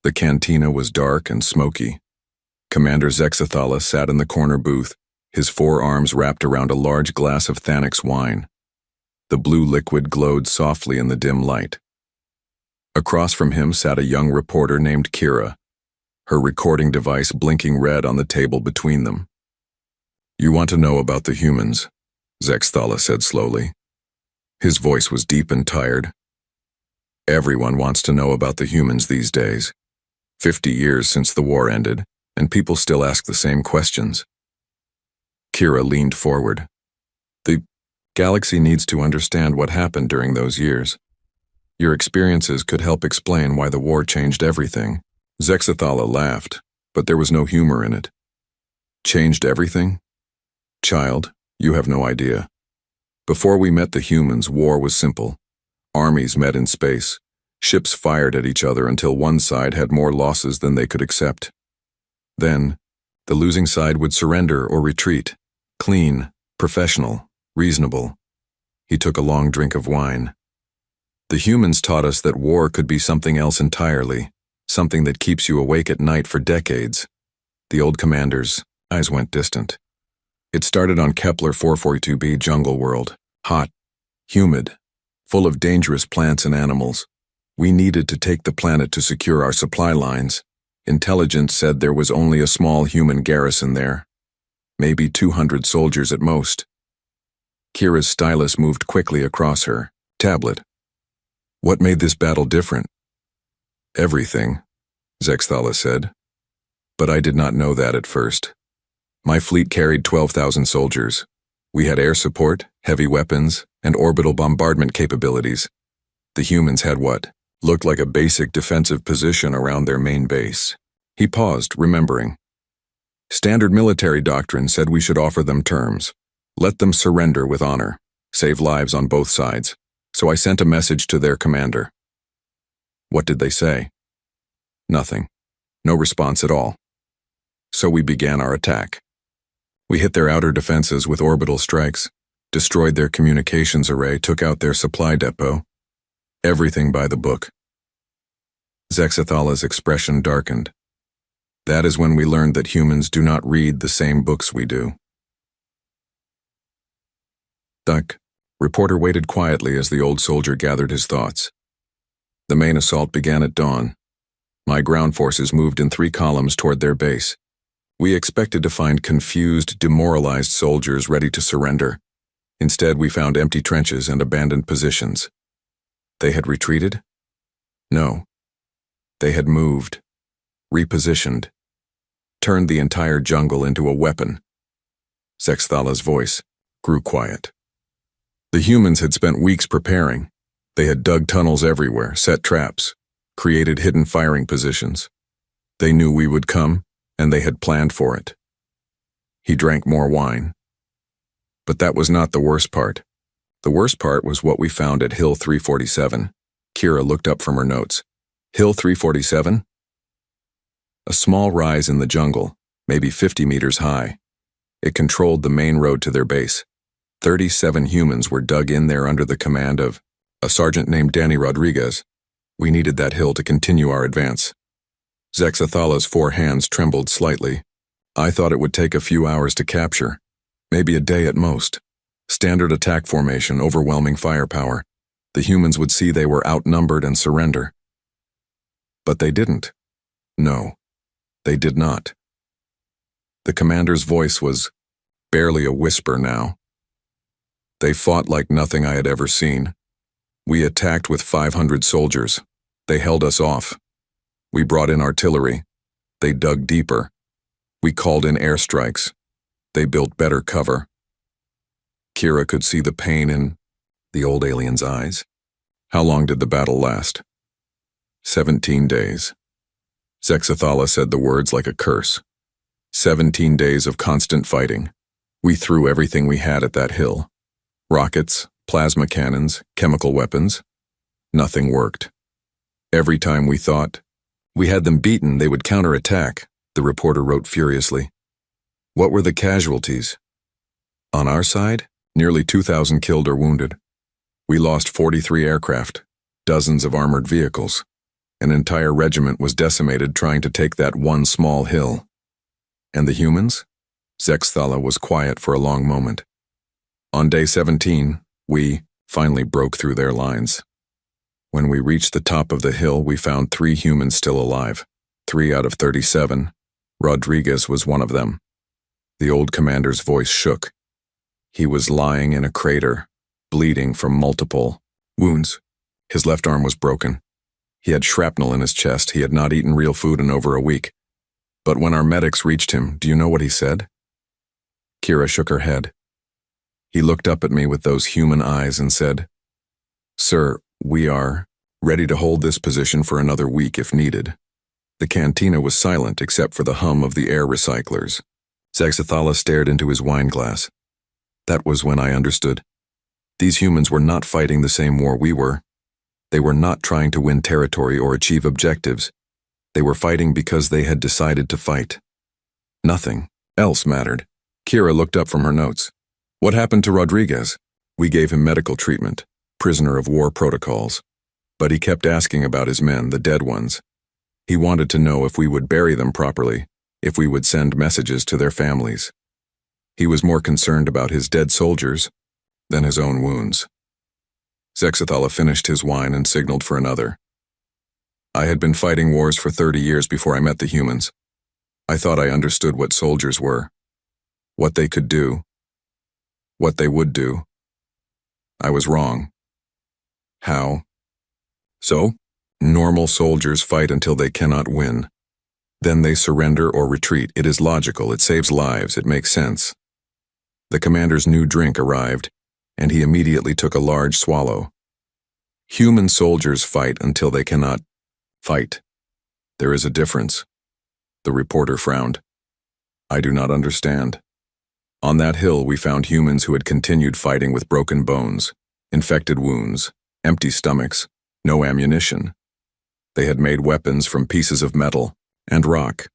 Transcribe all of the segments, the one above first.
The cantina was dark and smoky. Commander Zexathala sat in the corner booth, his forearms wrapped around a large glass of Thanix wine. The blue liquid glowed softly in the dim light. Across from him sat a young reporter named Kira, her recording device blinking red on the table between them. "You want to know about the humans," Zexathala said slowly. His voice was deep and tired. "Everyone wants to know about the humans these days. 50 years since the war ended, and people still ask the same questions." Kira leaned forward. "The galaxy needs to understand what happened during those years. Your experiences could help explain why the war changed everything." Zexathala laughed, but there was no humor in it. "Changed everything? Child, you have no idea. Before we met the humans, war was simple. Armies met in space. Ships fired at each other until one side had more losses than they could accept. Then, the losing side would surrender or retreat. Clean, professional, reasonable." He took a long drink of wine. "The humans taught us that war could be something else entirely, something that keeps you awake at night for decades." The old commander's eyes went distant. "It started on Kepler 442b jungle world, hot, humid, full of dangerous plants and animals. We needed to take the planet to secure our supply lines. Intelligence said there was only a small human garrison there. Maybe 200 soldiers at most." Kira's stylus moved quickly across her tablet. "What made this battle different?" "Everything," Zexathala said. "But I did not know that at first. My fleet carried 12,000 soldiers. We had air support, heavy weapons, and orbital bombardment capabilities. The humans had what looked like a basic defensive position around their main base." He paused, remembering. "Standard military doctrine said we should offer them terms. Let them surrender with honor, save lives on both sides. So I sent a message to their commander." "What did they say?" "Nothing. No response at all. So we began our attack. We hit their outer defenses with orbital strikes, destroyed their communications array, took out their supply depot. Everything by the book." Zexathala's expression darkened. "That is when we learned that humans do not read the same books we do." The reporter waited quietly as the old soldier gathered his thoughts. "The main assault began at dawn. My ground forces moved in 3 columns toward their base. We expected to find confused, demoralized soldiers ready to surrender. Instead, we found empty trenches and abandoned positions." "They had retreated?" "No. They had moved, repositioned, turned the entire jungle into a weapon." Zexathala's voice grew quiet. "The humans had spent weeks preparing. They had dug tunnels everywhere, set traps, created hidden firing positions. They knew we would come, and they had planned for it." He drank more wine. "But that was not the worst part. The worst part was what we found at Hill 347. Kira looked up from her notes. "Hill 347? A small rise in the jungle, maybe 50 meters high. It controlled the main road to their base. 37 humans were dug in there under the command of a sergeant named Danny Rodriguez. We needed that hill to continue our advance." Zexathala's 4 hands trembled slightly. "I thought it would take a few hours to capture, maybe a day at most. Standard attack formation, overwhelming firepower. The humans would see they were outnumbered and surrender. But they didn't. No, they did not." The commander's voice was barely a whisper now. "They fought like nothing I had ever seen. We attacked with 500 soldiers. They held us off. We brought in artillery. They dug deeper. We called in airstrikes. They built better cover." Kira could see the pain in the old alien's eyes. "How long did the battle last?" 17 days. Zexathala said the words like a curse. 17 days of constant fighting. We threw everything we had at that hill. Rockets, plasma cannons, chemical weapons. Nothing worked. Every time we thought we had them beaten, they would counterattack," the reporter wrote furiously. "What were the casualties?" "On our side, nearly 2,000 killed or wounded. We lost 43 aircraft, dozens of armored vehicles. An entire regiment was decimated trying to take that one small hill. And the humans? Zexthala was quiet for a long moment. On day 17, we finally broke through their lines. When we reached the top of the hill, we found 3 humans still alive. 3 out of 37. Rodriguez was one of them. The old commander's voice shook. He was lying in a crater, bleeding from multiple wounds. His left arm was broken. He had shrapnel in his chest. He had not eaten real food in over a week. But when our medics reached him, do you know what he said? Kira shook her head. He looked up at me with those human eyes and said, "Sir, we are ready to hold this position for another week if needed." The cantina was silent except for the hum of the air recyclers. Zexthala stared into his wine glass. That was when I understood. These humans were not fighting the same war we were. They were not trying to win territory or achieve objectives. They were fighting because they had decided to fight. Nothing else mattered. Kira looked up from her notes. What happened to Rodriguez? We gave him medical treatment, prisoner of war protocols. But he kept asking about his men, the dead ones. He wanted to know if we would bury them properly, if we would send messages to their families. He was more concerned about his dead soldiers than his own wounds. Zexthala finished his wine and signaled for another. I had been fighting wars for 30 years before I met the humans. I thought I understood what soldiers were, what they could do, what they would do. I was wrong. How? So, normal soldiers fight until they cannot win. Then they surrender or retreat. It is logical, it saves lives, it makes sense. The commander's new drink arrived, and he immediately took a large swallow. Human soldiers fight until they cannot fight. There is a difference. The reporter frowned. I do not understand. On that hill we found humans who had continued fighting with broken bones, infected wounds, empty stomachs, no ammunition. They had made weapons from pieces of metal and rock.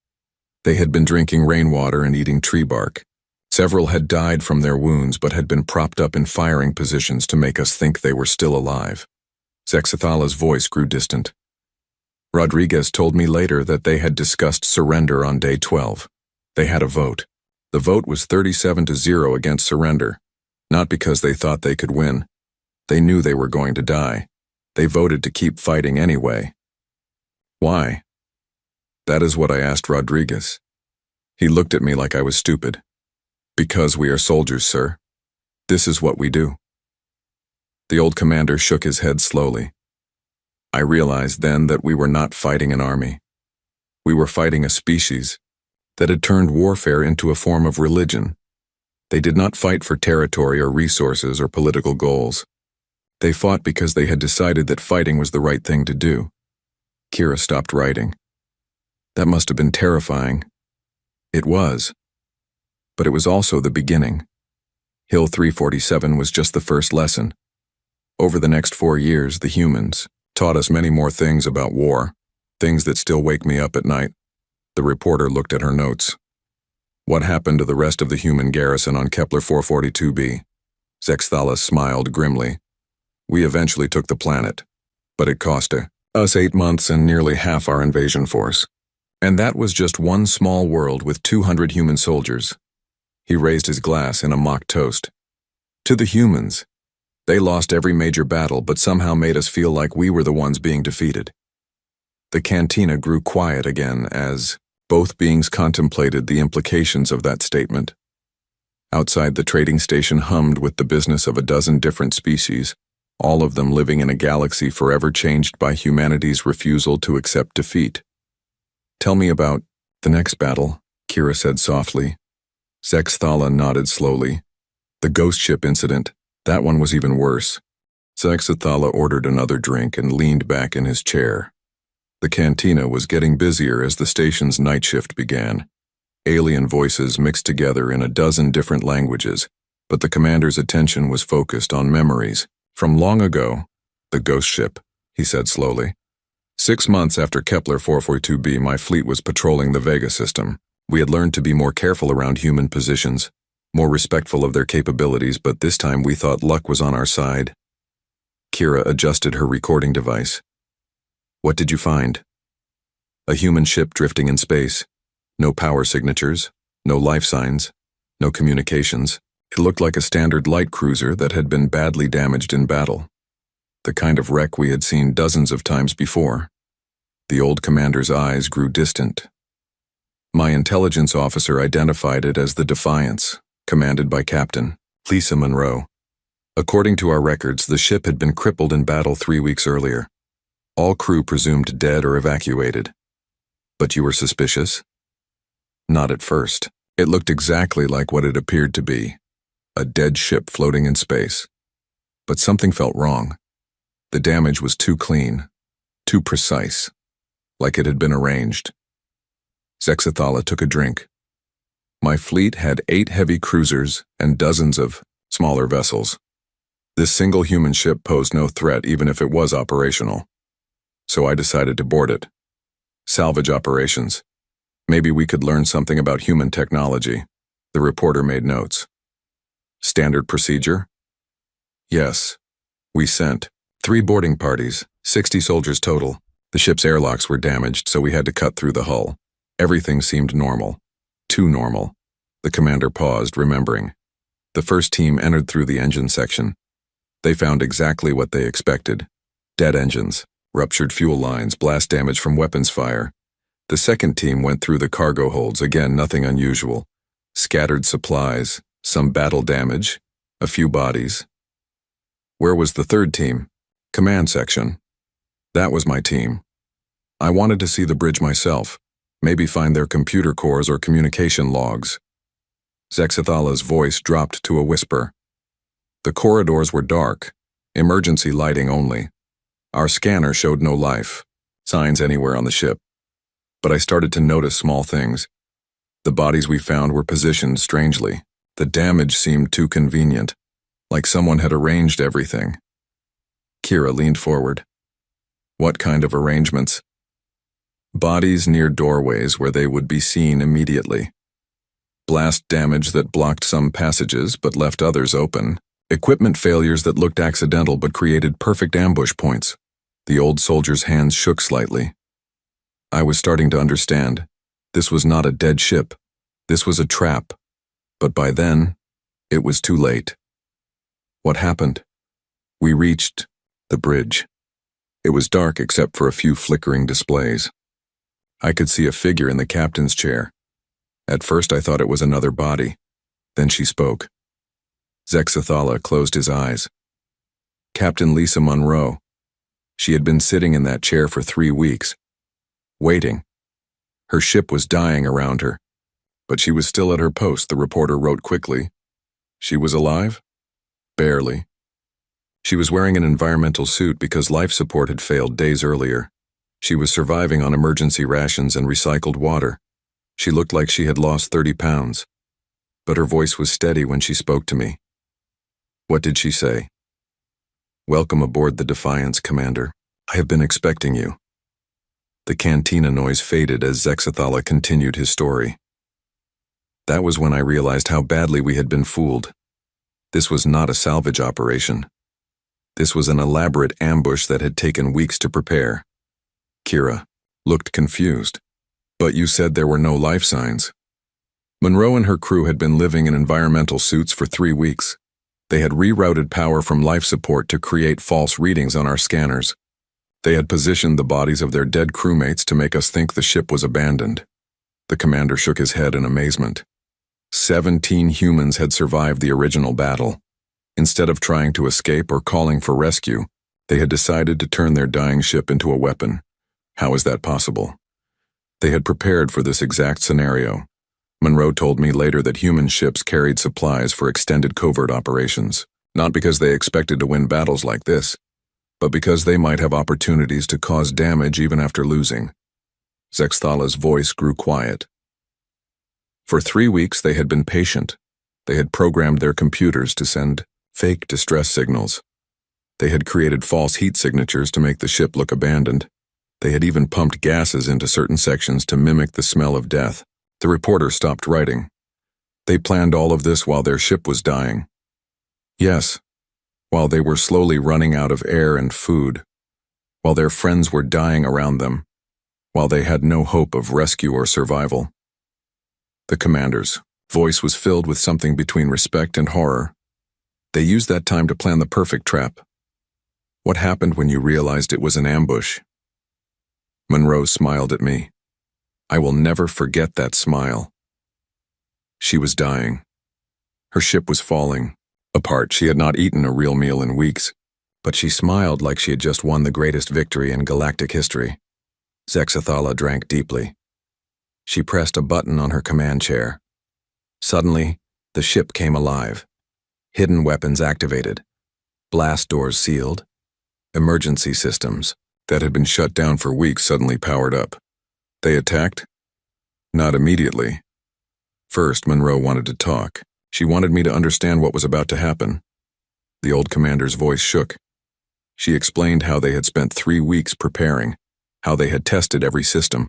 They had been drinking rainwater and eating tree bark. Several had died from their wounds but had been propped up in firing positions to make us think they were still alive. Zexthala's voice grew distant. Rodriguez told me later that they had discussed surrender on day 12. They had a vote. The vote was 37-0 against surrender, not because they thought they could win. They knew they were going to die. They voted to keep fighting anyway. Why? That is what I asked Rodriguez. He looked at me like I was stupid. Because we are soldiers, sir. This is what we do. The old commander shook his head slowly. I realized then that we were not fighting an army. We were fighting a species that had turned warfare into a form of religion. They did not fight for territory or resources or political goals. They fought because they had decided that fighting was the right thing to do. Kira stopped writing. That must have been terrifying. It was. But it was also the beginning. Hill 347 was just the first lesson. Over the next 4 years, the humans taught us many more things about war, things that still wake me up at night. The reporter looked at her notes. What happened to the rest of the human garrison on Kepler 442b? Zexthala smiled grimly. We eventually took the planet, but it cost us 8 months and nearly half our invasion force. And that was just one small world with 200 human soldiers. He raised his glass in a mock toast. To the humans. They lost every major battle but somehow made us feel like we were the ones being defeated. The cantina grew quiet again as both beings contemplated the implications of that statement. Outside, the trading station hummed with the business of a dozen different species, all of them living in a galaxy forever changed by humanity's refusal to accept defeat. Tell me about the next battle, Kira said softly. Zexthala nodded slowly. The ghost ship incident, that one was even worse. Zexthala ordered another drink and leaned back in his chair. The cantina was getting busier as the station's night shift began. Alien voices mixed together in a dozen different languages, but the commander's attention was focused on memories. From long ago, the ghost ship, he said slowly. 6 months after Kepler 442b, my fleet was patrolling the Vega system. We had learned to be more careful around human positions, more respectful of their capabilities, but this time we thought luck was on our side. Kira adjusted her recording device. What did you find? A human ship drifting in space. No power signatures, no life signs, no communications. It looked like a standard light cruiser that had been badly damaged in battle. The kind of wreck we had seen dozens of times before. The old commander's eyes grew distant. My intelligence officer identified it as the Defiance, commanded by Captain Lisa Monroe. According to our records, the ship had been crippled in battle 3 weeks earlier. All crew presumed dead or evacuated. But you were suspicious? Not at first. It looked exactly like what it appeared to be, a dead ship floating in space. But something felt wrong. The damage was too clean, too precise, like it had been arranged. Zexathala took a drink. My fleet had 8 heavy cruisers and dozens of smaller vessels. This single human ship posed no threat even if it was operational. So I decided to board it. Salvage operations. Maybe we could learn something about human technology. The reporter made notes. Standard procedure? Yes. We sent 3 boarding parties, 60 soldiers total. The ship's airlocks were damaged, so we had to cut through the hull. Everything seemed normal. Too normal. The commander paused, remembering. The first team entered through the engine section. They found exactly what they expected. Dead engines, ruptured fuel lines, blast damage from weapons fire. The second team went through the cargo holds, again nothing unusual. Scattered supplies, some battle damage, a few bodies. Where was the third team? Command section. That was my team. I wanted to see the bridge myself, maybe find their computer cores or communication logs. Zexathala's voice dropped to a whisper. The corridors were dark, emergency lighting only. Our scanner showed no life, signs anywhere on the ship. But I started to notice small things. The bodies we found were positioned strangely. The damage seemed too convenient, like someone had arranged everything. Kira leaned forward. What kind of arrangements? Bodies near doorways where they would be seen immediately. Blast damage that blocked some passages but left others open. Equipment failures that looked accidental but created perfect ambush points. The old soldier's hands shook slightly. I was starting to understand. This was not a dead ship. This was a trap. But by then, it was too late. What happened? We reached the bridge. It was dark except for a few flickering displays. I could see a figure in the captain's chair. At first I thought it was another body. Then she spoke. Zexathala closed his eyes. Captain Lisa Monroe. She had been sitting in that chair for 3 weeks, waiting. Her ship was dying around her, but she was still at her post, the reporter wrote quickly. She was alive? Barely. She was wearing an environmental suit because life support had failed days earlier. She was surviving on emergency rations and recycled water. She looked like she had lost 30 pounds, but her voice was steady when she spoke to me. What did she say? Welcome aboard the Defiance, Commander. I have been expecting you. The cantina noise faded as Zexathala continued his story. That was when I realized how badly we had been fooled. This was not a salvage operation. This was an elaborate ambush that had taken weeks to prepare. Kira looked confused. But you said there were no life signs. Monroe and her crew had been living in environmental suits for 3 weeks. They had rerouted power from life support to create false readings on our scanners. They had positioned the bodies of their dead crewmates to make us think the ship was abandoned. The commander shook his head in amazement. 17 humans had survived the original battle. Instead of trying to escape or calling for rescue, they had decided to turn their dying ship into a weapon. How is that possible? They had prepared for this exact scenario. Monroe told me later that human ships carried supplies for extended covert operations, not because they expected to win battles like this, but because they might have opportunities to cause damage even after losing. Zexathala's voice grew quiet. For 3 weeks they had been patient. They had programmed their computers to send fake distress signals. They had created false heat signatures to make the ship look abandoned. They had even pumped gases into certain sections to mimic the smell of death. The reporter stopped writing. They planned all of this while their ship was dying. Yes, while they were slowly running out of air and food. while their friends were dying around them, while they had no hope of rescue or survival. The commander's voice was filled with something between respect and horror. They used that time to plan the perfect trap. What happened when you realized it was an ambush? Monroe smiled at me. I will never forget that smile. She was dying. Her ship was falling apart. She had not eaten a real meal in weeks, but she smiled like she had just won the greatest victory in galactic history. Zexathala drank deeply. She pressed a button on her command chair. Suddenly, the ship came alive. Hidden weapons activated. Blast doors sealed. Emergency systems that had been shut down for weeks suddenly powered up. They attacked? Not immediately. First, Monroe wanted to talk. She wanted me to understand what was about to happen. The old commander's voice shook. She explained how they had spent 3 weeks preparing, how they had tested every system,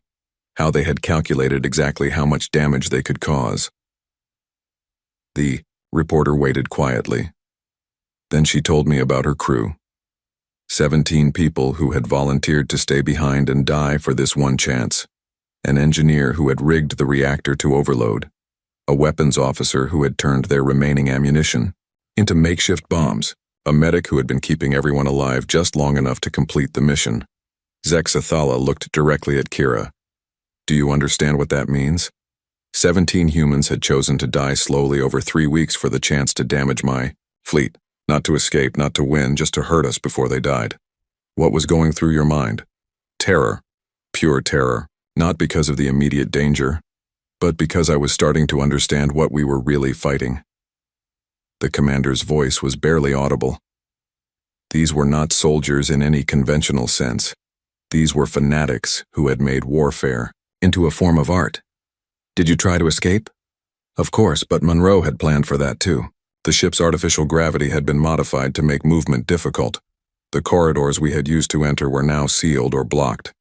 how they had calculated exactly how much damage they could cause. The reporter waited quietly. Then she told me about her crew. 17 people who had volunteered to stay behind and die for this one chance. An engineer who had rigged the reactor to overload. A weapons officer who had turned their remaining ammunition into makeshift bombs. A medic who had been keeping everyone alive just long enough to complete the mission. Zexathala looked directly at Kira. Do you understand what that means? 17 humans had chosen to die slowly over 3 weeks for the chance to damage my fleet. Not to escape, not to win, just to hurt us before they died. What was going through your mind? Terror. Pure terror. Not because of the immediate danger, but because I was starting to understand what we were really fighting. The commander's voice was barely audible. These were not soldiers in any conventional sense. These were fanatics who had made warfare into a form of art. Did you try to escape? Of course, but Monroe had planned for that too. The ship's artificial gravity had been modified to make movement difficult. The corridors we had used to enter were now sealed or blocked.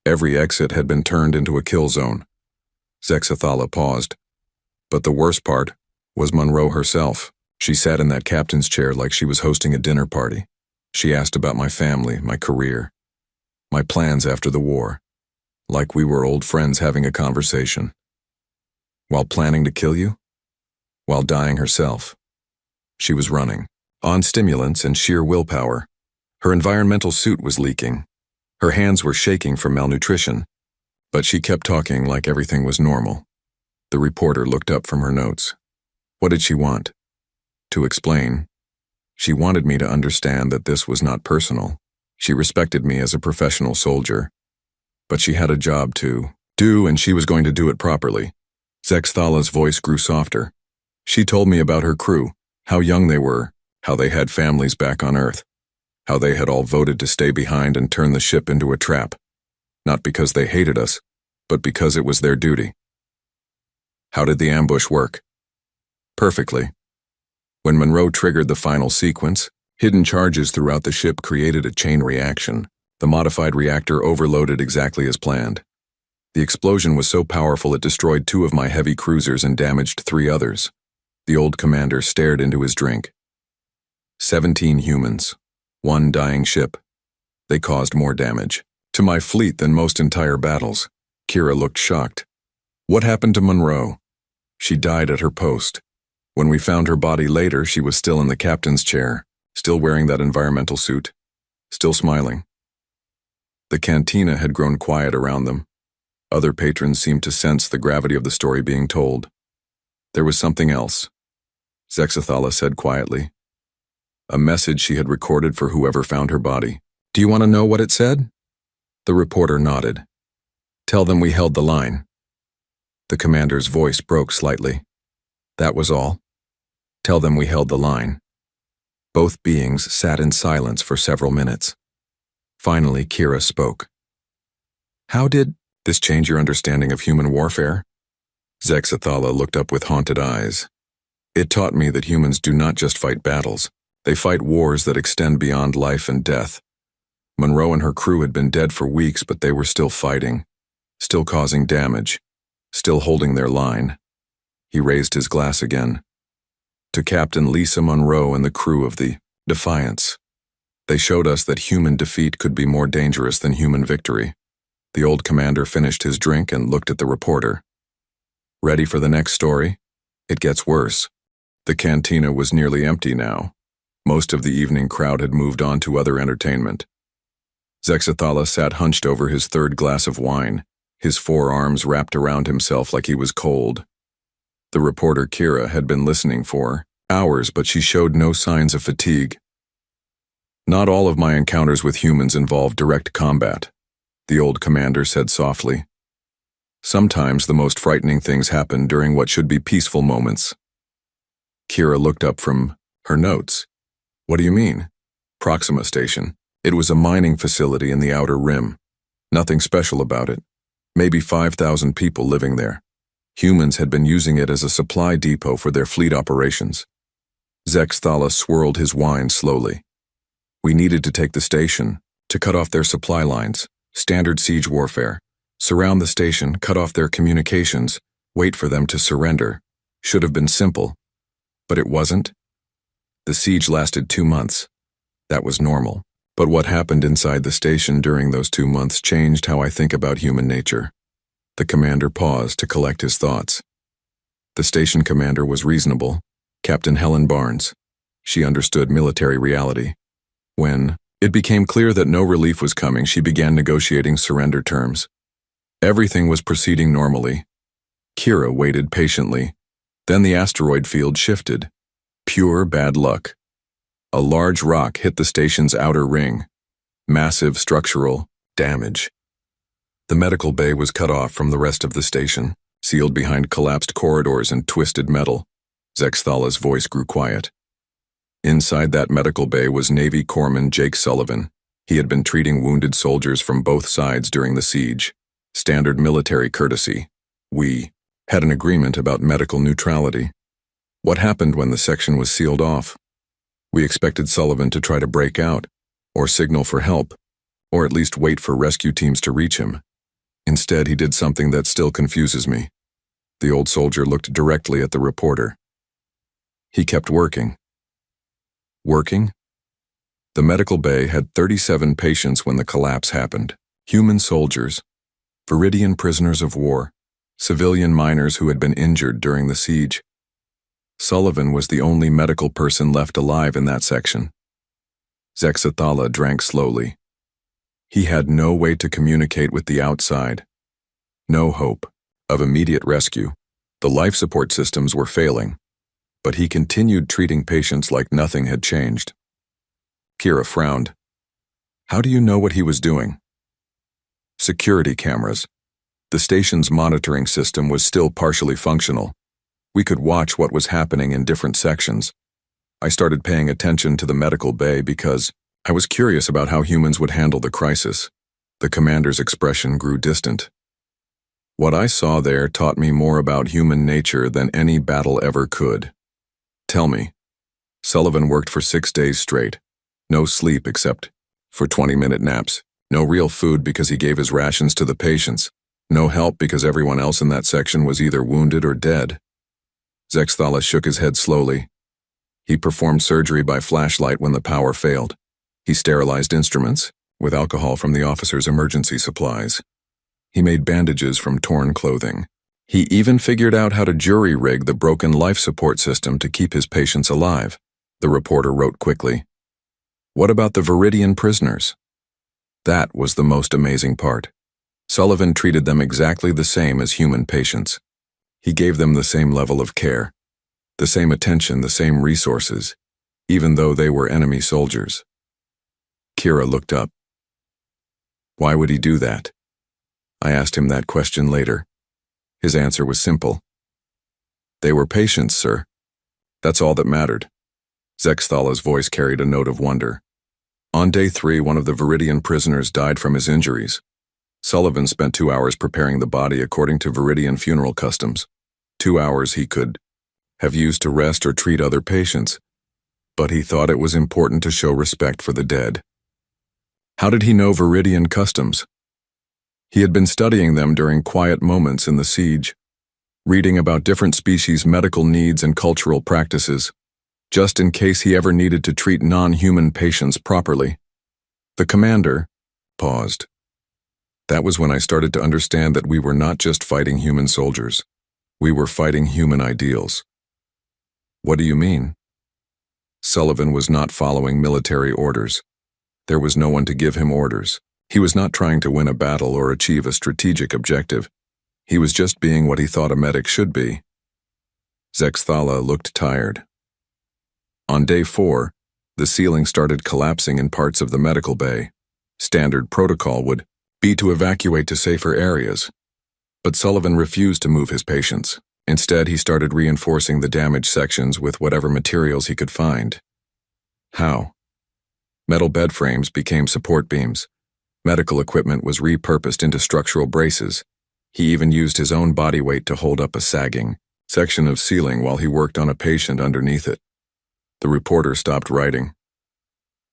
Every exit had been turned into a kill zone. Zexathala paused. But the worst part was Monroe herself. She sat in that captain's chair like she was hosting a dinner party. She asked about my family, my career, my plans after the war, like we were old friends having a conversation. While planning to kill you? While dying herself. She was running, on stimulants and sheer willpower. Her environmental suit was leaking. Her hands were shaking from malnutrition, but she kept talking like everything was normal. The reporter looked up from her notes. What did she want? To explain. She wanted me to understand that this was not personal. She respected me as a professional soldier, but she had a job to do, and she was going to do it properly. Zexthala's voice grew softer. She told me about her crew, how young they were, how they had families back on Earth, how they had all voted to stay behind and turn the ship into a trap, not because they hated us, but because it was their duty. How did the ambush work? Perfectly. When Monroe triggered the final sequence, hidden charges throughout the ship created a chain reaction. The modified reactor overloaded exactly as planned. The explosion was so powerful it destroyed 2 of my heavy cruisers and damaged 3 others. The old commander stared into his drink. 17 humans. 1 dying ship. They caused more damage to my fleet than most entire battles. Kira looked shocked. What happened to Monroe? She died at her post. When we found her body later, she was still in the captain's chair, still wearing that environmental suit, still smiling. The cantina had grown quiet around them. Other patrons seemed to sense the gravity of the story being told. There was something else, Zexathala said quietly. A message she had recorded for whoever found her body. Do you want to know what it said? The reporter nodded. Tell them we held the line. The commander's voice broke slightly. That was all. Tell them we held the line. Both beings sat in silence for several minutes. Finally, Kira spoke. How did this change your understanding of human warfare? Zexathala looked up with haunted eyes. It taught me that humans do not just fight battles. They fight wars that extend beyond life and death. Monroe and her crew had been dead for weeks, but they were still fighting, still causing damage, still holding their line. He raised his glass again. To Captain Lisa Monroe and the crew of the Defiance. They showed us that human defeat could be more dangerous than human victory. The old commander finished his drink and looked at the reporter. Ready for the next story? It gets worse. The cantina was nearly empty now. Most of the evening crowd had moved on to other entertainment. Zexathala sat hunched over his third glass of wine, his forearms wrapped around himself like he was cold. The reporter Kira had been listening for hours, but she showed no signs of fatigue. Not all of my encounters with humans involved direct combat, the old commander said softly. Sometimes the most frightening things happen during what should be peaceful moments. Kira looked up from her notes. What do you mean? Proxima Station. It was a mining facility in the outer rim. Nothing special about it. Maybe 5,000 people living there. Humans had been using it as a supply depot for their fleet operations. Zexathala swirled his wine slowly. We needed to take the station, to cut off their supply lines, standard siege warfare, surround the station, cut off their communications, wait for them to surrender. Should have been simple. But it wasn't. The siege lasted 2 months. That was normal. But what happened inside the station during those 2 months changed how I think about human nature. The commander paused to collect his thoughts. The station commander was reasonable, Captain Helen Barnes. She understood military reality. When it became clear that no relief was coming, she began negotiating surrender terms. Everything was proceeding normally. Kira waited patiently. Then the asteroid field shifted. Pure bad luck. A large rock hit the station's outer ring. Massive structural damage. The medical bay was cut off from the rest of the station, sealed behind collapsed corridors and twisted metal. Zexathala's voice grew quiet. Inside that medical bay was Navy Corpsman Jake Sullivan. He had been treating wounded soldiers from both sides during the siege. Standard military courtesy. We had an agreement about medical neutrality. What happened when the section was sealed off? We expected Sullivan to try to break out, or signal for help, or at least wait for rescue teams to reach him. Instead, he did something that still confuses me. The old soldier looked directly at the reporter. He kept working. Working? The medical bay had 37 patients when the collapse happened. Human soldiers, Viridian prisoners of war, civilian miners who had been injured during the siege. Sullivan was the only medical person left alive in that section. Zexathala drank slowly. He had no way to communicate with the outside. No hope of immediate rescue. The life support systems were failing, but he continued treating patients like nothing had changed. Kira frowned. How do you know what he was doing? Security cameras. The station's monitoring system was still partially functional. We could watch what was happening in different sections. I started paying attention to the medical bay because I was curious about how humans would handle the crisis. The commander's expression grew distant. What I saw there taught me more about human nature than any battle ever could. Tell me. Sullivan worked for 6 days straight. No sleep except for 20-minute naps. No real food because he gave his rations to the patients. No help because everyone else in that section was either wounded or dead. Zexathala shook his head slowly. He performed surgery by flashlight when the power failed. He sterilized instruments with alcohol from the officer's emergency supplies. He made bandages from torn clothing. He even figured out how to jury-rig the broken life support system to keep his patients alive, the reporter wrote quickly. What about the Viridian prisoners? That was the most amazing part. Sullivan treated them exactly the same as human patients. He gave them the same level of care, the same attention, the same resources, even though they were enemy soldiers. Kira looked up. Why would he do that? I asked him that question later. His answer was simple. They were patients, sir. That's all that mattered. Zexathala's voice carried a note of wonder. On day 3, one of the Viridian prisoners died from his injuries. Sullivan spent 2 hours preparing the body according to Viridian funeral customs. 2 hours he could have used to rest or treat other patients, but he thought it was important to show respect for the dead. How did he know Viridian customs? He had been studying them during quiet moments in the siege, reading about different species' medical needs and cultural practices. just in case he ever needed to treat non-human patients properly. The commander paused. That was when I started to understand that we were not just fighting human soldiers. We were fighting human ideals. What do you mean? Sullivan was not following military orders. There was no one to give him orders. He was not trying to win a battle or achieve a strategic objective. He was just being what he thought a medic should be. Zexthala looked tired. On day 4, the ceiling started collapsing in parts of the medical bay. Standard protocol would be to evacuate to safer areas. But Sullivan refused to move his patients. Instead, he started reinforcing the damaged sections with whatever materials he could find. How? Metal bed frames became support beams. Medical equipment was repurposed into structural braces. He even used his own body weight to hold up a sagging section of ceiling while he worked on a patient underneath it. The reporter stopped writing.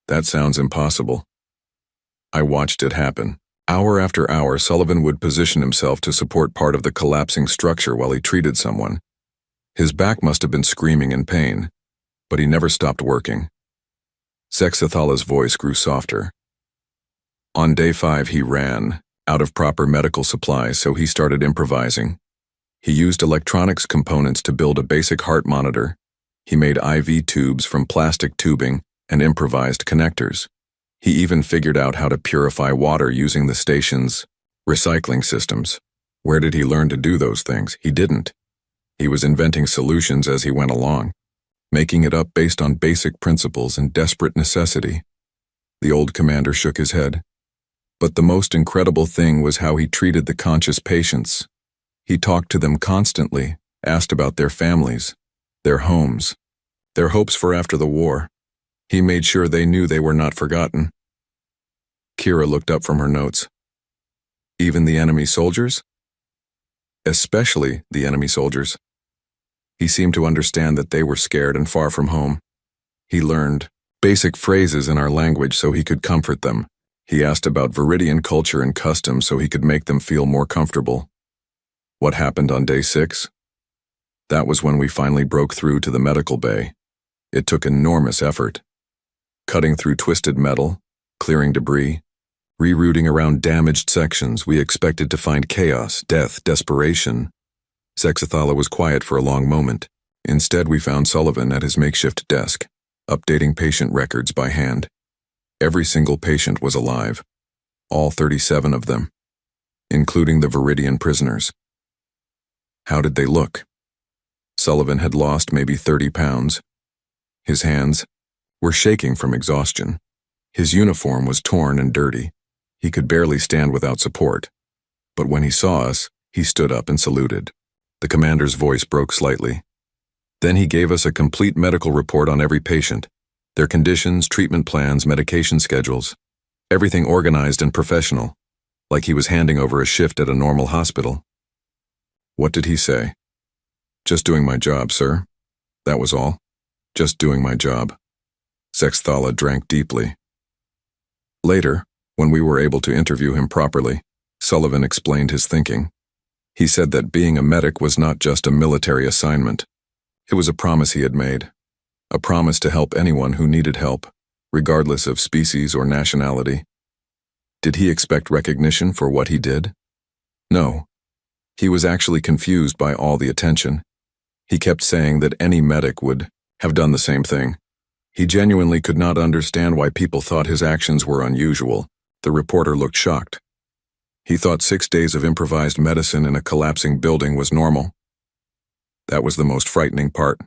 That sounds impossible. I watched it happen. Hour after hour, Sullivan would position himself to support part of the collapsing structure while he treated someone. His back must have been screaming in pain, but he never stopped working. Zexathala's voice grew softer. On day 5, he ran out of proper medical supplies, so he started improvising. He used electronics components to build a basic heart monitor. He made IV tubes from plastic tubing and improvised connectors. He even figured out how to purify water using the station's recycling systems. Where did he learn to do those things? He didn't. He was inventing solutions as he went along, making it up based on basic principles and desperate necessity. The old commander shook his head. But the most incredible thing was how he treated the conscious patients. He talked to them constantly, asked about their families, their homes, their hopes for after the war. He made sure they knew they were not forgotten. Kira looked up from her notes. Even the enemy soldiers? Especially the enemy soldiers. He seemed to understand that they were scared and far from home. He learned basic phrases in our language so he could comfort them. He asked about Viridian culture and customs so he could make them feel more comfortable. What happened on day 6? That was when we finally broke through to the medical bay. It took enormous effort. Cutting through twisted metal, clearing debris, rerouting around damaged sections, we expected to find chaos, death, desperation. Zexathala was quiet for a long moment. Instead, we found Sullivan at his makeshift desk, updating patient records by hand. Every single patient was alive, all 37 of them, including the Viridian prisoners. How did they look? Sullivan had lost maybe 30 pounds. His hands were shaking from exhaustion. His uniform was torn and dirty. He could barely stand without support. But when he saw us, he stood up and saluted. The commander's voice broke slightly. Then he gave us a complete medical report on every patient, their conditions, treatment plans, medication schedules, everything organized and professional, like he was handing over a shift at a normal hospital. What did he say? Just doing my job, sir. That was all. Just doing my job. Zexthala drank deeply. Later, when we were able to interview him properly, Sullivan explained his thinking. He said that being a medic was not just a military assignment. It was a promise he had made. A promise to help anyone who needed help, regardless of species or nationality. Did he expect recognition for what he did? No. He was actually confused by all the attention. He kept saying that any medic would have done the same thing. He genuinely could not understand why people thought his actions were unusual. The reporter looked shocked. He thought 6 days of improvised medicine in a collapsing building was normal. That was the most frightening part.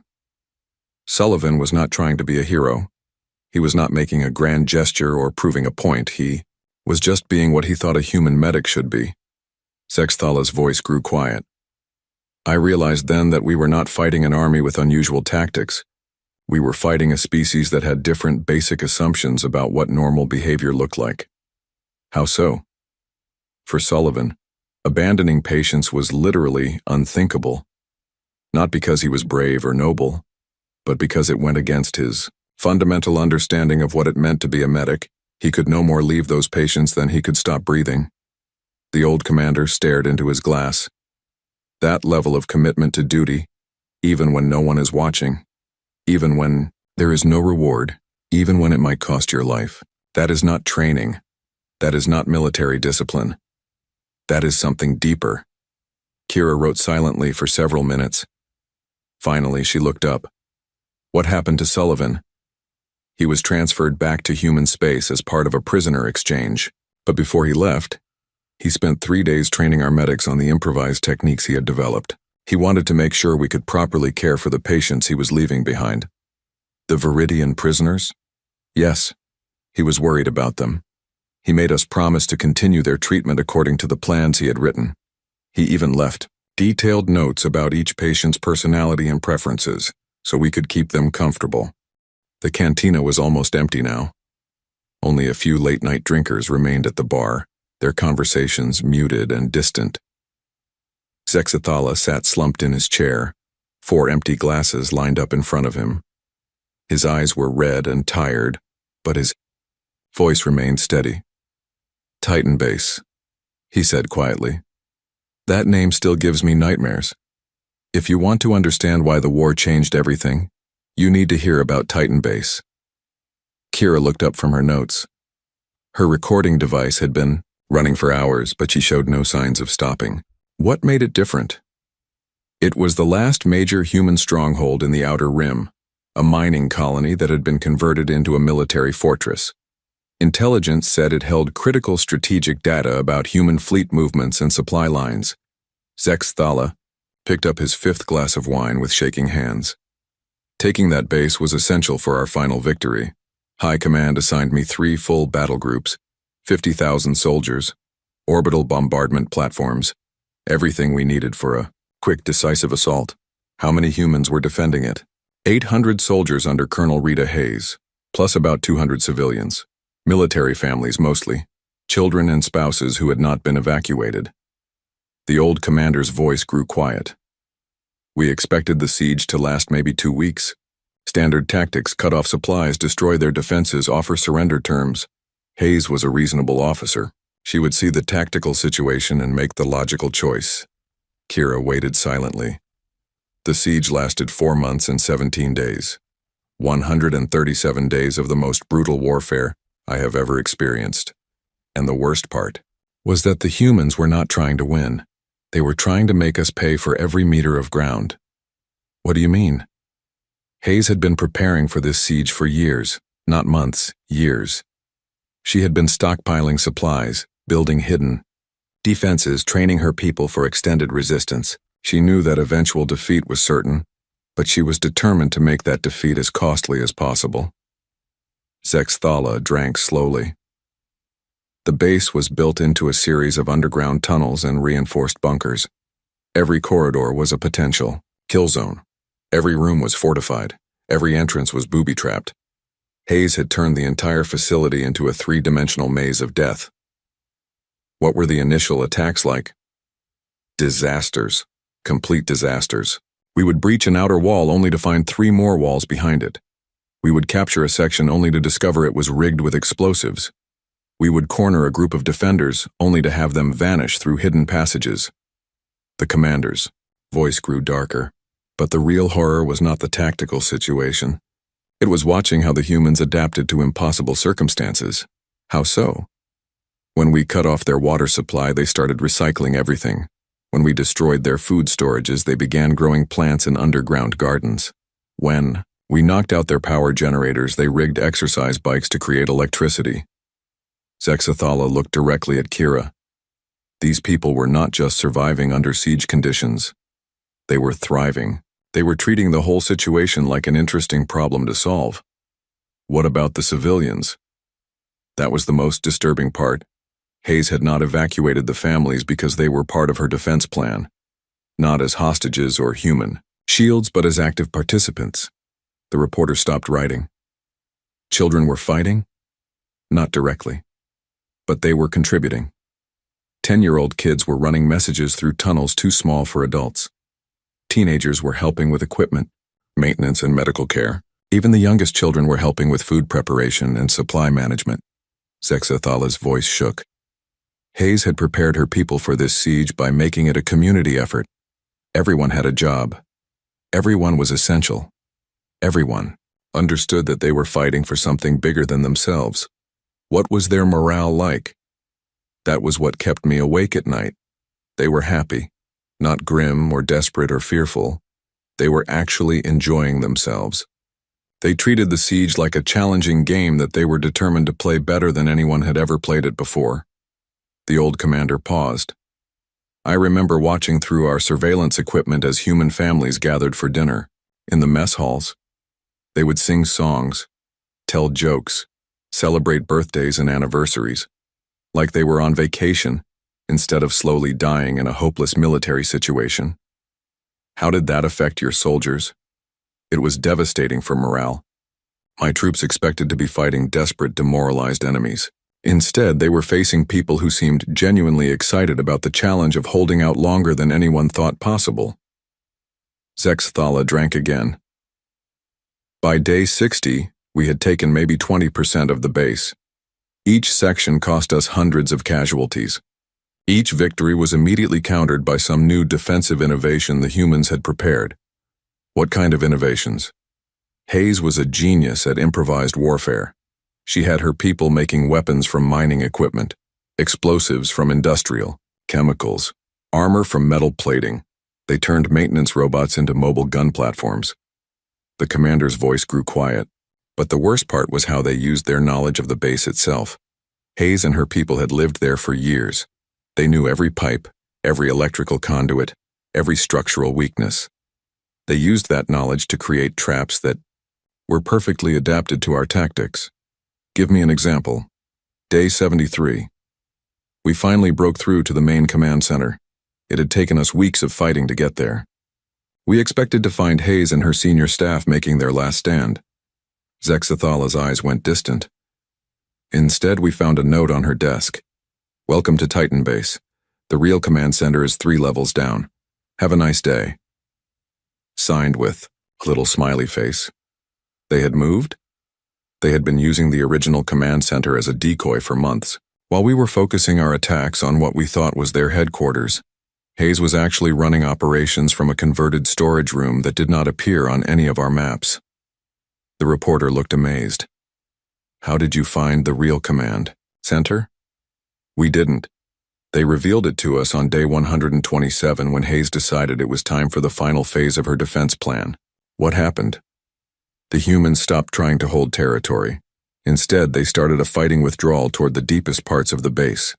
Sullivan was not trying to be a hero. He was not making a grand gesture or proving a point. He was just being what he thought a human medic should be. Zexthala's voice grew quiet. I realized then that we were not fighting an army with unusual tactics. We were fighting a species that had different basic assumptions about what normal behavior looked like. How so? For Sullivan, abandoning patients was literally unthinkable. Not because he was brave or noble, but because it went against his fundamental understanding of what it meant to be a medic. He could no more leave those patients than he could stop breathing. The old commander stared into his glass. That level of commitment to duty, even when no one is watching, even when There is no reward, even when it might cost your life. That is not training. That is not military discipline. That is something deeper. Kira wrote silently for several minutes. Finally, she looked up. What happened to Sullivan? He was transferred back to human space as part of a prisoner exchange. But before he left, he spent 3 days training our medics on the improvised techniques he had developed. He wanted to make sure we could properly care for the patients he was leaving behind. The Viridian prisoners? Yes, he was worried about them. He made us promise to continue their treatment according to the plans he had written. He even left detailed notes about each patient's personality and preferences, so we could keep them comfortable. The cantina was almost empty now. Only a few late-night drinkers remained at the bar, their conversations muted and distant. Zexathala sat slumped in his chair, 4 empty glasses lined up in front of him. His eyes were red and tired, but his voice remained steady. Titan Base, he said quietly. That name still gives me nightmares. If you want to understand why the war changed everything, you need to hear about Titan Base. Kira looked up from her notes. Her recording device had been running for hours, but she showed no signs of stopping. What made it different? It was the last major human stronghold in the Outer Rim, a mining colony that had been converted into a military fortress. Intelligence said it held critical strategic data about human fleet movements and supply lines. Zexathala picked up his 5th glass of wine with shaking hands. Taking that base was essential for our final victory. High Command assigned me 3 full battle groups, 50,000 soldiers, orbital bombardment platforms, everything we needed for a quick, decisive assault. How many humans were defending it? 800 soldiers under Colonel Rita Hayes, plus about 200 civilians. Military families mostly, children and spouses who had not been evacuated. The old commander's voice grew quiet. We expected the siege to last maybe 2 weeks. Standard tactics: cut off supplies, destroy their defenses, offer surrender terms. Hayes was a reasonable officer. She would see the tactical situation and make the logical choice. Kira waited silently. The siege lasted 4 months and 17 days. 137 days of the most brutal warfare I have ever experienced. And the worst part was that the humans were not trying to win. They were trying to make us pay for every meter of ground. What do you mean? Hayes had been preparing for this siege for years, not months, years. She had been stockpiling supplies, building hidden defenses, training her people for extended resistance. She knew that eventual defeat was certain, but she was determined to make that defeat as costly as possible. Zexathala drank slowly. The base was built into a series of underground tunnels and reinforced bunkers. Every corridor was a potential kill zone. Every room was fortified. Every entrance was booby-trapped. Hayes had turned the entire facility into a 3-dimensional maze of death. What were the initial attacks like? Disasters. Complete disasters. We would breach an outer wall only to find 3 more walls behind it. We would capture a section only to discover it was rigged with explosives. We would corner a group of defenders only to have them vanish through hidden passages. The commander's voice grew darker, but the real horror was not the tactical situation. It was watching how the humans adapted to impossible circumstances. How so? When we cut off their water supply, they started recycling everything. When we destroyed their food storages, they began growing plants in underground gardens. When we knocked out their power generators, they rigged exercise bikes to create electricity. Zexathala looked directly at Kira. These people were not just surviving under siege conditions. They were thriving. They were treating the whole situation like an interesting problem to solve. What about the civilians? That was the most disturbing part. Hayes had not evacuated the families because they were part of her defense plan. Not as hostages or human shields, but as active participants. The reporter stopped writing. Children were fighting? Not directly. But they were contributing. 10-year-old kids were running messages through tunnels too small for adults. Teenagers were helping with equipment, maintenance, and medical care. Even the youngest children were helping with food preparation and supply management. Zexathala's voice shook. Hayes had prepared her people for this siege by making it a community effort. Everyone had a job. Everyone was essential. Everyone. understood that they were fighting for something bigger than themselves. What was their morale like? That was what kept me awake at night. They were happy, not grim or desperate or fearful. They were actually enjoying themselves. They treated the siege like a challenging game that they were determined to play better than anyone had ever played it before. The old commander paused. I remember watching through our surveillance equipment as human families gathered for dinner. In the mess halls, they would sing songs, tell jokes, celebrate birthdays and anniversaries, like they were on vacation instead of slowly dying in a hopeless military situation. How did that affect your soldiers? It was devastating for morale. My troops expected to be fighting desperate, demoralized enemies. Instead, they were facing people who seemed genuinely excited about the challenge of holding out longer than anyone thought possible. Zexathala drank again. By day 60, we had taken maybe 20% of the base. Each section cost us hundreds of casualties. Each victory was immediately countered by some new defensive innovation the humans had prepared. What kind of innovations? Hayes was a genius at improvised warfare. She had her people making weapons from mining equipment, explosives from industrial, chemicals, armor from metal plating. They turned maintenance robots into mobile gun platforms. The commander's voice grew quiet, but the worst part was how they used their knowledge of the base itself. Hayes and her people had lived there for years. They knew every pipe, every electrical conduit, every structural weakness. They used that knowledge to create traps that were perfectly adapted to our tactics. Give me an example. Day 73. We finally broke through to the main command center. It had taken us weeks of fighting to get there. We expected to find Hayes and her senior staff making their last stand. Zexathala's eyes went distant. Instead, we found a note on her desk. Welcome to Titan Base. The real command center is 3 levels down. Have a nice day. Signed with a little smiley face. They had moved? They had been using the original command center as a decoy for months. While we were focusing our attacks on what we thought was their headquarters, Hayes was actually running operations from a converted storage room that did not appear on any of our maps. The reporter looked amazed. How did you find the real command center? We didn't. They revealed it to us on day 127 when Hayes decided it was time for the final phase of her defense plan. What happened? The humans stopped trying to hold territory. Instead, they started a fighting withdrawal toward the deepest parts of the base.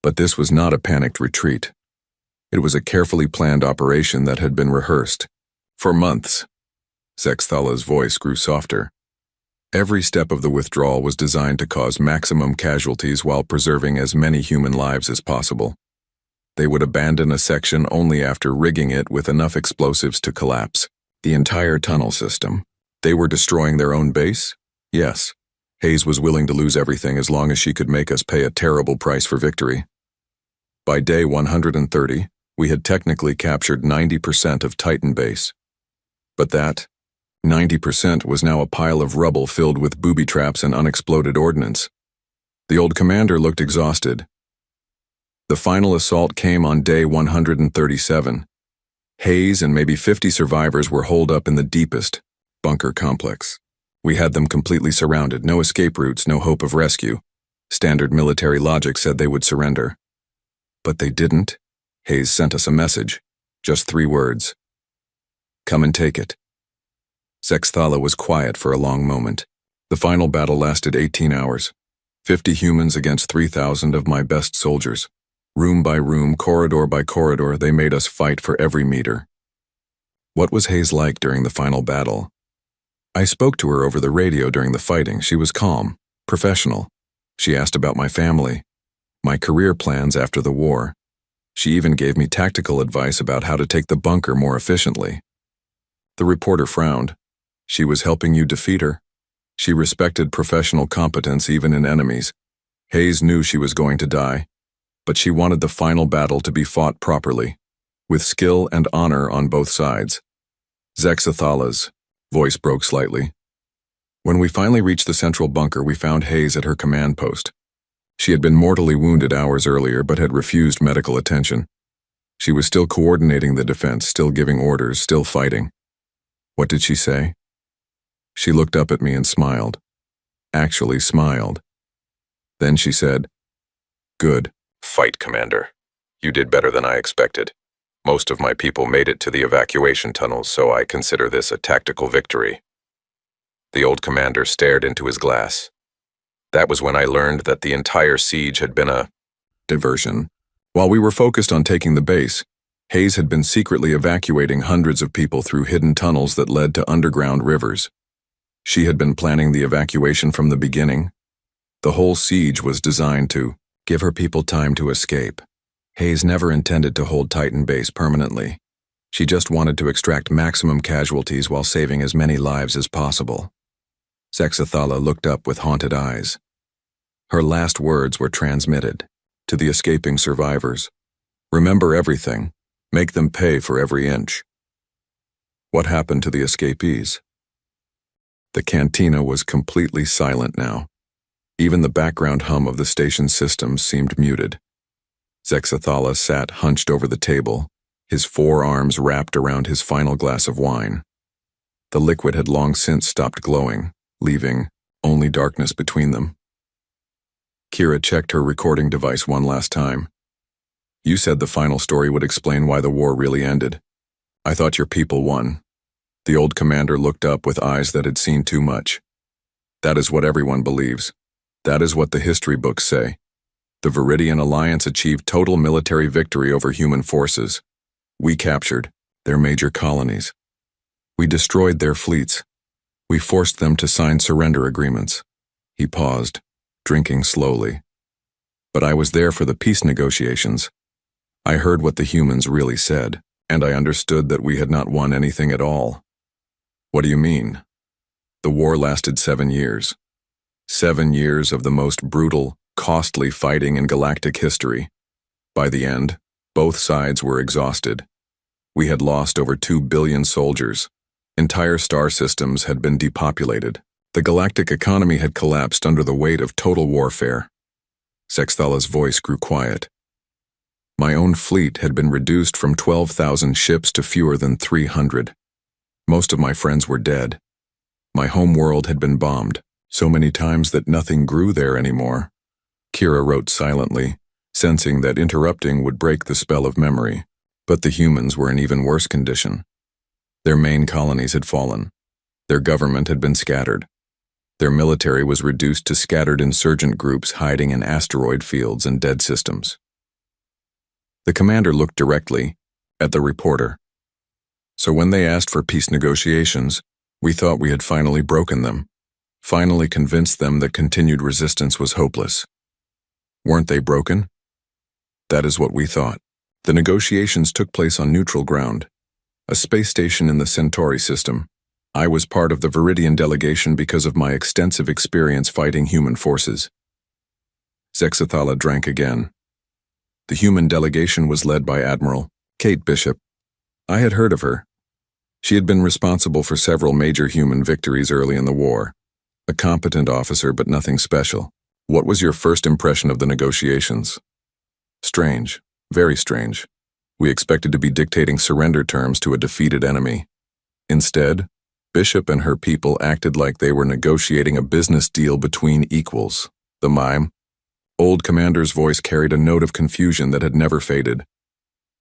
But this was not a panicked retreat. It was a carefully planned operation that had been rehearsed. For months. Zexathala's voice grew softer. Every step of the withdrawal was designed to cause maximum casualties while preserving as many human lives as possible. They would abandon a section only after rigging it with enough explosives to collapse the entire tunnel system. They were destroying their own base? Yes. Hayes was willing to lose everything as long as she could make us pay a terrible price for victory. By day 130, we had technically captured 90% of Titan Base. But that 90% was now a pile of rubble filled with booby traps and unexploded ordnance. The old commander looked exhausted. The final assault came on day 137. Hayes and maybe 50 survivors were holed up in the deepest bunker complex. We had them completely surrounded, no escape routes, no hope of rescue. Standard military logic said they would surrender. But they didn't. Hayes sent us a message. Just 3 words. Come and take it. Zexathala was quiet for a long moment. The final battle lasted 18 hours. 50 humans against 3,000 of my best soldiers. Room by room, corridor by corridor, they made us fight for every meter. What was Hayes like during the final battle? I spoke to her over the radio during the fighting. She was calm, professional. She asked about my family, my career plans after the war. She even gave me tactical advice about how to take the bunker more efficiently. The reporter frowned. She was helping you defeat her. She respected professional competence even in enemies. Hayes knew she was going to die, but she wanted the final battle to be fought properly, with skill and honor on both sides. Zexathala's voice broke slightly. When we finally reached the central bunker, we found Hayes at her command post. She had been mortally wounded hours earlier, but had refused medical attention. She was still coordinating the defense, still giving orders, still fighting. What did she say? She looked up at me and smiled. Actually smiled. Then she said, "Good fight, Commander. You did better than I expected. Most of my people made it to the evacuation tunnels, so I consider this a tactical victory." The old commander stared into his glass. That was when I learned that the entire siege had been a diversion. While we were focused on taking the base, Hayes had been secretly evacuating hundreds of people through hidden tunnels that led to underground rivers. She had been planning the evacuation from the beginning. The whole siege was designed to give her people time to escape. Hayes never intended to hold Titan Base permanently. She just wanted to extract maximum casualties while saving as many lives as possible. Zexathala looked up with haunted eyes. Her last words were transmitted to the escaping survivors. Remember everything. Make them pay for every inch. What happened to the escapees? The cantina was completely silent now. Even the background hum of the station's systems seemed muted. Zexathala sat hunched over the table, his forearms wrapped around his final glass of wine. The liquid had long since stopped glowing, leaving only darkness between them. Kira checked her recording device one last time. "You said the final story would explain why the war really ended. I thought your people won." The old commander looked up with eyes that had seen too much. "That is what everyone believes. That is what the history books say. The Viridian Alliance achieved total military victory over human forces. We captured their major colonies. We destroyed their fleets. We forced them to sign surrender agreements." He paused, drinking slowly. "But I was there for the peace negotiations. I heard what the humans really said, and I understood that we had not won anything at all." "What do you mean?" "The war lasted 7 years. 7 years of the most brutal, costly fighting in galactic history. By the end, both sides were exhausted. We had lost over 2 billion soldiers. Entire star systems had been depopulated. The galactic economy had collapsed under the weight of total warfare." Zexathala's voice grew quiet. "My own fleet had been reduced from 12,000 ships to fewer than 300. Most of my friends were dead. My home world had been bombed so many times that nothing grew there anymore." Kira wrote silently, sensing that interrupting would break the spell of memory. But the humans were in even worse condition. Their main colonies had fallen. Their government had been scattered. Their military was reduced to scattered insurgent groups hiding in asteroid fields and dead systems. The commander looked directly at the reporter. "So when they asked for peace negotiations, we thought we had finally broken them, finally convinced them that continued resistance was hopeless. Weren't they broken?" "That is what we thought. The negotiations took place on neutral ground, a space station in the Centauri system. I was part of the Viridian delegation because of my extensive experience fighting human forces." Zexathala drank again. "The human delegation was led by Admiral Kate Bishop. I had heard of her. She had been responsible for several major human victories early in the war. A competent officer, but nothing special." "What was your first impression of the negotiations?" "Strange, very strange. We expected to be dictating surrender terms to a defeated enemy. Instead, Bishop and her people acted like they were negotiating a business deal between equals." The mime, old commander's voice carried a note of confusion that had never faded.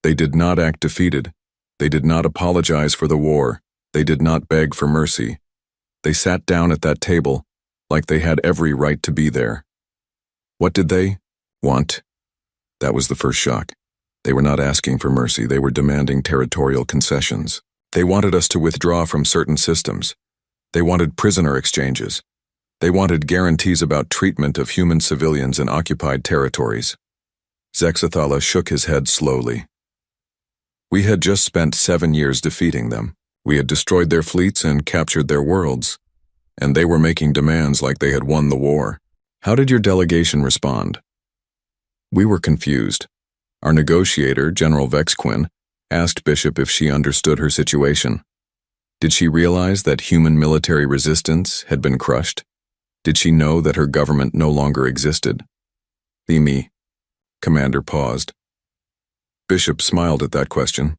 "They did not act defeated. They did not apologize for the war. They did not beg for mercy. They sat down at that table like they had every right to be there." "What did they want?" That was the first shock. They were not asking for mercy, they were demanding territorial concessions. They wanted us to withdraw from certain systems. They wanted prisoner exchanges. They wanted guarantees about treatment of human civilians in occupied territories. Zexathala shook his head slowly. "We had just spent 7 years defeating them. We had destroyed their fleets and captured their worlds. And they were making demands like they had won the war. How did your delegation respond?" "We were confused. Our negotiator, General Vexquin, asked Bishop if she understood her situation. Did she realize that human military resistance had been crushed? Did she know that her government no longer existed?" "Me." Commander paused. Bishop smiled at that question.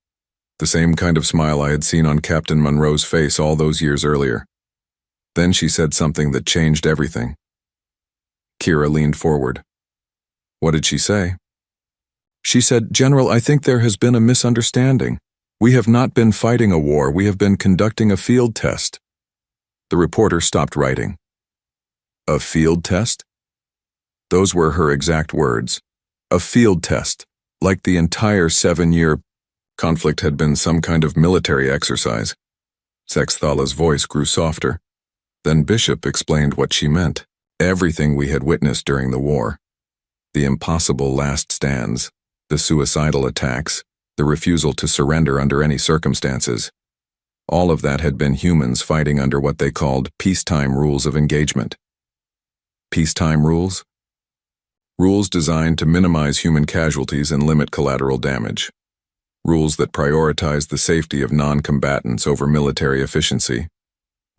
The same kind of smile I had seen on Captain Monroe's face all those years earlier. Then she said something that changed everything. Kira leaned forward. What did she say? She said, General, I think there has been a misunderstanding. We have not been fighting a war, we have been conducting a field test. The reporter stopped writing. A field test? Those were her exact words. A field test, like the entire 7-year conflict had been some kind of military exercise. Sexthala's voice grew softer. Then Bishop explained what she meant. Everything we had witnessed during the war. The impossible last stands, the suicidal attacks, the refusal to surrender under any circumstances. All of that had been humans fighting under what they called peacetime rules of engagement. Peacetime rules? Rules designed to minimize human casualties and limit collateral damage. Rules that prioritize the safety of non-combatants over military efficiency.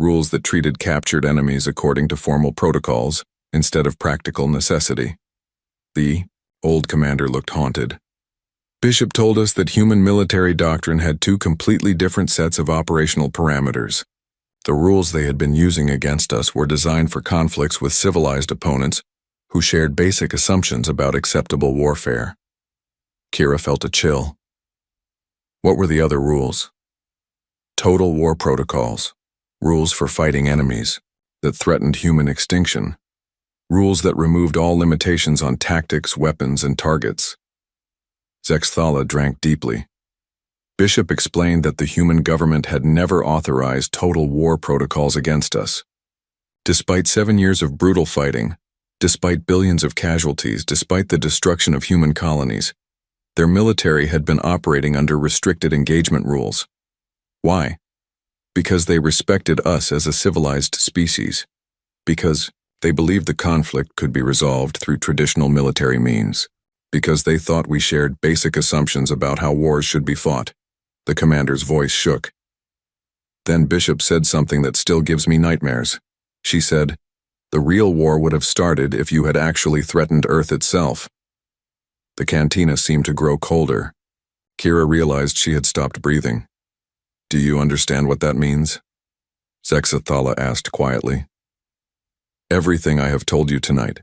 Rules that treated captured enemies according to formal protocols instead of practical necessity. The old commander looked haunted. Bishop told us that human military doctrine had 2 completely different sets of operational parameters. The rules they had been using against us were designed for conflicts with civilized opponents who shared basic assumptions about acceptable warfare. Kira felt a chill. What were the other rules? Total war protocols. Rules for fighting enemies that threatened human extinction. Rules that removed all limitations on tactics, weapons, and targets. Sexthala drank deeply. Bishop explained that the human government had never authorized total war protocols against us. Despite 7 years of brutal fighting, despite billions of casualties, despite the destruction of human colonies, their military had been operating under restricted engagement rules. Why? Because they respected us as a civilized species. Because they believed the conflict could be resolved through traditional military means. Because they thought we shared basic assumptions about how wars should be fought. The commander's voice shook. Then Bishop said something that still gives me nightmares. She said, the real war would have started if you had actually threatened Earth itself. The cantina seemed to grow colder. Kira realized she had stopped breathing. Do you understand what that means? Sexthala asked quietly. Everything I have told you tonight.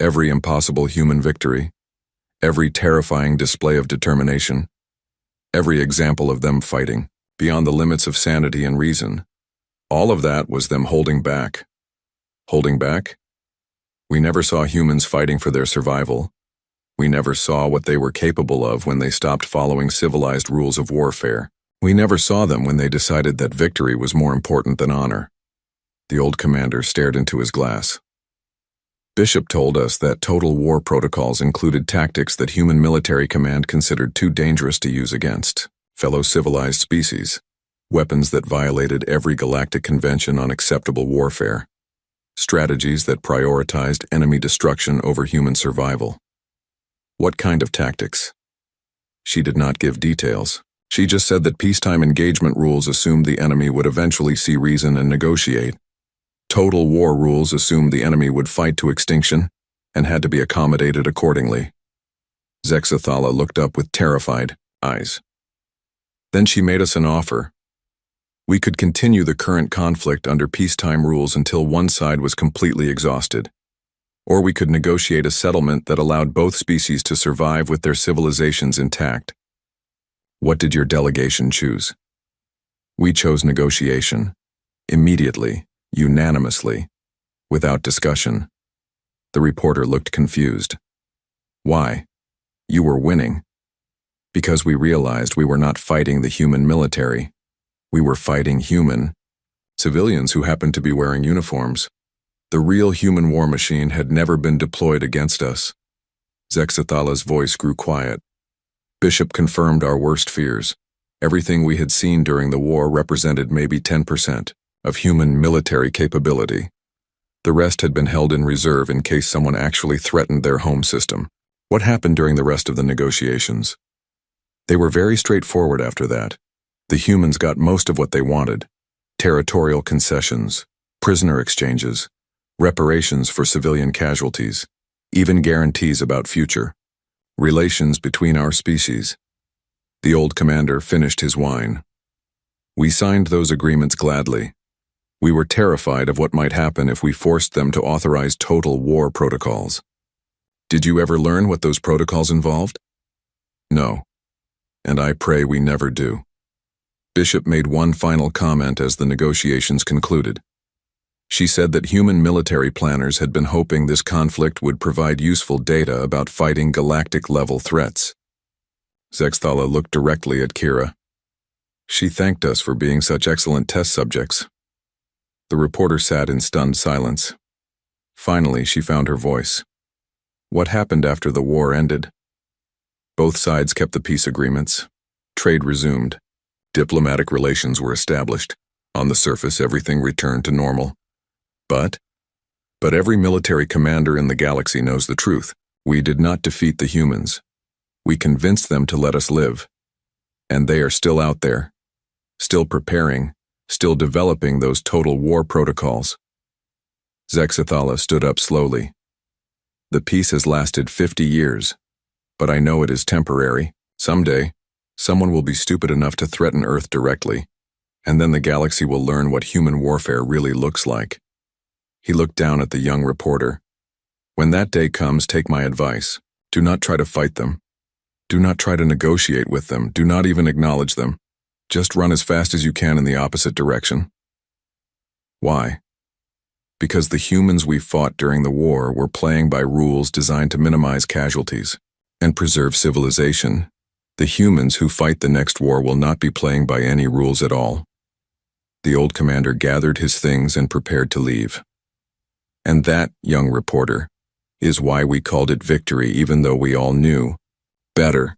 Every impossible human victory. Every terrifying display of determination. Every example of them fighting, beyond the limits of sanity and reason. All of that was them holding back. Holding back? We never saw humans fighting for their survival. We never saw what they were capable of when they stopped following civilized rules of warfare. We never saw them when they decided that victory was more important than honor. The old commander stared into his glass. Bishop told us that total war protocols included tactics that human military command considered too dangerous to use against fellow civilized species, weapons that violated every galactic convention on acceptable warfare, strategies that prioritized enemy destruction over human survival. What kind of tactics? She did not give details. She just said that peacetime engagement rules assumed the enemy would eventually see reason and negotiate. Total war rules assumed the enemy would fight to extinction and had to be accommodated accordingly. Sexthala looked up with terrified eyes. Then she made us an offer. We could continue the current conflict under peacetime rules until one side was completely exhausted. Or we could negotiate a settlement that allowed both species to survive with their civilizations intact. What did your delegation choose? We chose negotiation. Immediately. Unanimously, without discussion. The reporter looked confused. Why? You were winning. Because we realized we were not fighting the human military. We were fighting human civilians who happened to be wearing uniforms. The real human war machine had never been deployed against us. Sexthala's voice grew quiet. Bishop confirmed our worst fears. Everything we had seen during the war represented maybe 10% of human military capability. The rest had been held in reserve in case someone actually threatened their home system. What happened during the rest of the negotiations? They were very straightforward after that. The humans got most of what they wanted. Territorial concessions, prisoner exchanges, reparations for civilian casualties, even guarantees about future relations between our species. The old commander finished his wine. We signed those agreements gladly. We were terrified of what might happen if we forced them to authorize total war protocols. Did you ever learn what those protocols involved? No. And I pray we never do. Bishop made one final comment as the negotiations concluded. She said that human military planners had been hoping this conflict would provide useful data about fighting galactic-level threats. Zexthala looked directly at Kira. She thanked us for being such excellent test subjects. The reporter sat in stunned silence. Finally, she found her voice. What happened after the war ended? Both sides kept the peace agreements. Trade resumed. Diplomatic relations were established. On the surface, everything returned to normal. But every military commander in the galaxy knows the truth. We did not defeat the humans. We convinced them to let us live. And they are still out there, still preparing, still developing those total war protocols. Zexathala stood up slowly. The peace has lasted 50 years, but I know it is temporary. Someday, someone will be stupid enough to threaten Earth directly, and then the galaxy will learn what human warfare really looks like. He looked down at the young reporter. When that day comes, take my advice. Do not try to fight them. Do not try to negotiate with them. Do not even acknowledge them. Just run as fast as you can in the opposite direction. Why? Because the humans we fought during the war were playing by rules designed to minimize casualties and preserve civilization. The humans who fight the next war will not be playing by any rules at all. The old commander gathered his things and prepared to leave. And that, young reporter, is why we called it victory, even though we all knew better.